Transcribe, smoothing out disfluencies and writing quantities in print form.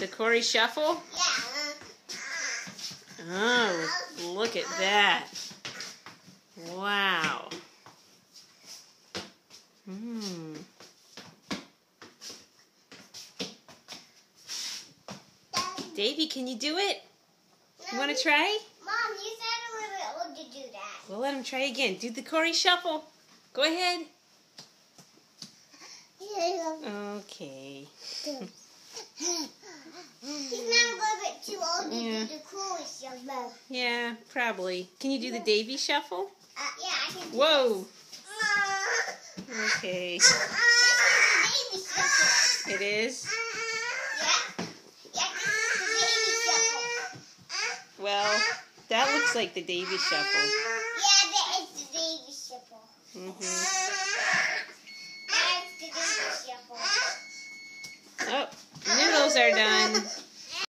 The Cory Shuffle? Yeah. Oh, look at that. Wow. Davey, can you do it? You want to try? Mom, you said a little bit old to do that. Well, let him try again. Do the Cory Shuffle. Go ahead. Okay. He's not a little bit too old to do the Cory Shuffle. Yeah, probably. Can you do the Davey Shuffle? Yeah, I can do Whoa. this. Okay. This is the Davey Shuffle. It is? Yeah. Yeah, this is the Davey Shuffle. Well, that looks like the Davey Shuffle. Yeah, that is the Davey Shuffle. That's the Davey Shuffle. Oh, noodles are done.